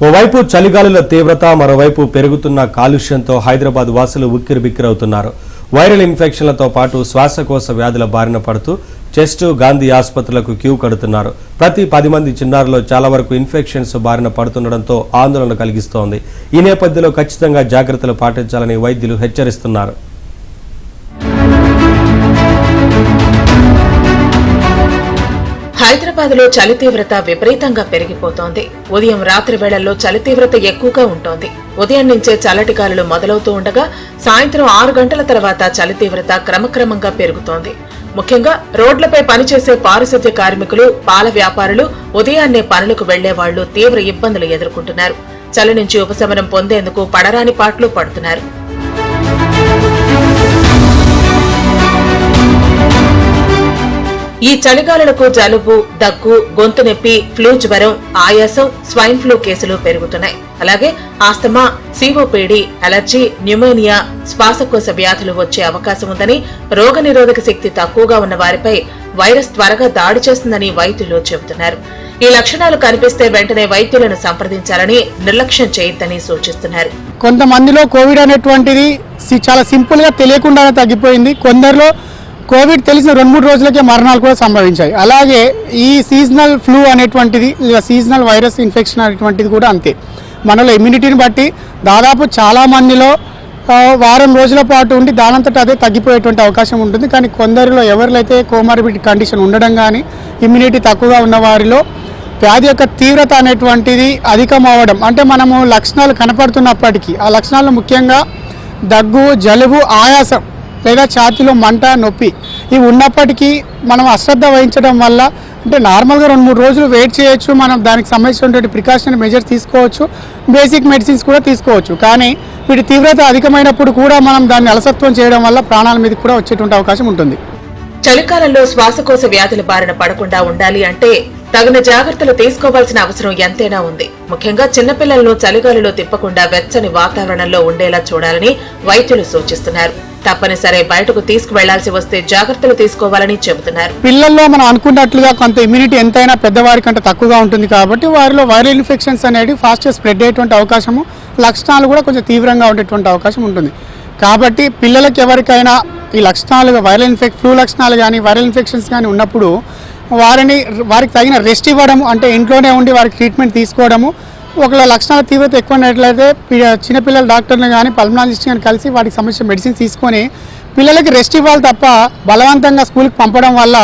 ఓవైపు చలిగాలుల తీవ్రత, మరోవైపు పెరుగుతున్న కాలుష్యంతో హైదరాబాద్ వాసులు ఉక్కిరిబిక్కిరవుతున్నారు. వైరల్ ఇన్ఫెక్షన్లతో పాటు శ్వాసకోశ వ్యాధుల బారిన పడుతూ చెస్ట్, గాంధీ ఆసుపత్రులకు క్యూ కడుతున్నారు. ప్రతి 10 మంది చిన్నారులో చాలా వరకు ఇన్ఫెక్షన్స్ బారిన పడుతుండటంతో ఆందోళన కలిగిస్తోంది. ఈ నేపథ్యంలో ఖచ్చితంగా జాగ్రత్తలు పాటించాలని వైద్యులు హెచ్చరిస్తున్నారు. హైదరాబాద్ లో చలి తీవ్రత విపరీతంగా పెరిగిపోతోంది. ఉదయం రాత్రి వేళల్లో చలి తీవ్రత ఎక్కువగా ఉంటోంది. ఉదయం నుంచే చల్లటి గాలులు మొదలవుతూ ఉండగా సాయంత్రం 6 గంటల తర్వాత చలి తీవ్రత క్రమక్రమంగా పెరుగుతోంది. ముఖ్యంగా రోడ్లపై పనిచేసే పారిశుద్ధ్య కార్మికులు, పాల వ్యాపారులు, ఉదయాన్నే పనులకు వెళ్లేవాళ్లు తీవ్ర ఇబ్బందులు ఎదుర్కొంటున్నారు. చలి నుంచి ఉపశమనం పొందేందుకు పడరాని పాట్లు పడుతున్నారు. ఈ చలిగాలులకు జలుబు, దగ్గు, గొంతు నొప్పి, ఫ్లూ జ్వరం, ఆయాసం, స్వైన్ ఫ్లూ కేసులు పెరుగుతున్నాయి. అలాగే ఆస్తమా, సిఓపిడి, అలర్జీ, న్యూమోనియా, శ్వాసకోశ వ్యాధులు వచ్చే అవకాశం ఉందని, రోగనిరోధక శక్తి తక్కువగా ఉన్న వారిపై వైరస్ త్వరగా దాడి చేస్తుందని వైద్యులు చెబుతున్నారు. ఈ లక్షణాలు కనిపిస్తే వెంటనే వైద్యులను సంప్రదించాలని, నిర్లక్ష్యం చేయొద్దని సూచిస్తున్నారు. కొంతమందిలో కోవిడ్ అనేటువంటిది చాలా సింపుల్ గా తెలియకుండానే తగ్గిపోయింది. కొందరిలో కోవిడ్ తెలిసిన 2-3 రోజులకే మరణాలు కూడా సంభవించాయి. అలాగే ఈ సీజనల్ ఫ్లూ అనేటువంటిది, సీజనల్ వైరస్ ఇన్ఫెక్షన్ అనేటువంటిది కూడా అంతే. మనలో ఇమ్యూనిటీని బట్టి దాదాపు చాలా మందిలో వారం రోజుల పాటు ఉండి దానంతట అదే తగ్గిపోయేటువంటి అవకాశం ఉంటుంది. కానీ కొందరిలో ఎవరిలైతే కోమార్బిడ్ కండిషన్ ఉండడం కానీ, ఇమ్యూనిటీ తక్కువగా ఉన్న వారిలో వ్యాధి యొక్క తీవ్రత అనేటువంటిది అధికం అవ్వడం, అంటే మనము లక్షణాలు కనపడుతున్నప్పటికీ ఆ లక్షణాలు ముఖ్యంగా దగ్గు, జలుబు, ఆయాసం లేదా ఛాతీలో మంట, నొప్పి ఇవి ఉన్నప్పటికీ మనం అశ్రద్ధ వహించడం వల్ల, అంటే నార్మల్గా 2-3 రోజులు వెయిట్ చేయొచ్చు, మనం దానికి సంబంధించినటువంటి ప్రికాషనరీ మెజర్స్ తీసుకోవచ్చు, బేసిక్ మెడిసిన్స్ కూడా తీసుకోవచ్చు. కానీ వీటి తీవ్రత అధికమైనప్పుడు కూడా మనం దాన్ని అలసత్వం చేయడం వల్ల ప్రాణాల మీదకి కూడా వచ్చేటువంటి అవకాశం ఉంటుంది. చలికాలంలో శ్వాసకోశ వ్యాధుల బారిన పడకుండా ఉండాలి అంటే తగిన జాగ్రత్తలు తీసుకోవాల్సిన అవసరం ఎంతైనా ఉంది. ముఖ్యంగా చిన్నపిల్లలను చలిగాలిలో తిప్పకుండా వెచ్చని వాతావరణంలో ఉండేలా చూడాలని వైద్యులు సూచిస్తున్నారు. తప్పనిసరి బయటకు తీసుకువెళ్లాల్సి వస్తే జాగ్రత్తలు తీసుకోవాలని చెబుతున్నారు. పిల్లల్లో మనం అనుకున్నట్లుగా కొంత ఇమ్యూనిటీ ఎంతైనా పెద్దవారి కంటే తక్కువగా ఉంటుంది కాబట్టి వారిలో వైరల్ ఇన్ఫెక్షన్స్ అనేది ఫాస్ట్గా స్ప్రెడ్ అయ్యేటువంటి అవకాశము, లక్షణాలు కూడా కొంచెం తీవ్రంగా ఉండేటువంటి అవకాశం ఉంటుంది. కాబట్టి పిల్లలకి ఎవరికైనా ఈ లక్షణాలుగా ఫ్లూ లక్షణాలు కానీ వైరల్ ఇన్ఫెక్షన్స్ కానీ ఉన్నప్పుడు వారికి తగిన రెస్ట్ ఇవ్వడము, అంటే ఇంట్లోనే ఉండి వారికి ట్రీట్మెంట్ తీసుకోవడము. ఒకవేళ లక్షణాల తీవ్రత ఎక్కువ ఉన్నట్లయితే చిన్నపిల్లల డాక్టర్ని కానీ పల్మనాలజిస్ట్ కానీ కలిసి వాటికి సంబంధించిన మెడిసిన్ తీసుకొని పిల్లలకి రెస్ట్ ఇవ్వాలి తప్ప బలవంతంగా స్కూల్కి పంపడం వల్ల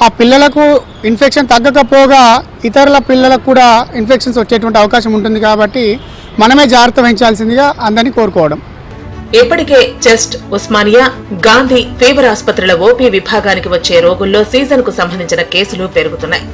ఆ పిల్లలకు ఇన్ఫెక్షన్ తగ్గకపోగా ఇతరుల పిల్లలకు కూడా ఇన్ఫెక్షన్స్ వచ్చేటువంటి అవకాశం ఉంటుంది. కాబట్టి మనమే జాగ్రత్త వహించాల్సిందిగా అందరినీ కోరుకోవడం. ఇప్పటికే చెస్ట్, ఉస్మానియా, గాంధీ, ఫీవర్ ఆసుపత్రుల ఓపీ విభాగానికి వచ్చే రోగుల్లో సీజన్ కు సంబంధించిన కేసులు పెరుగుతున్నాయి.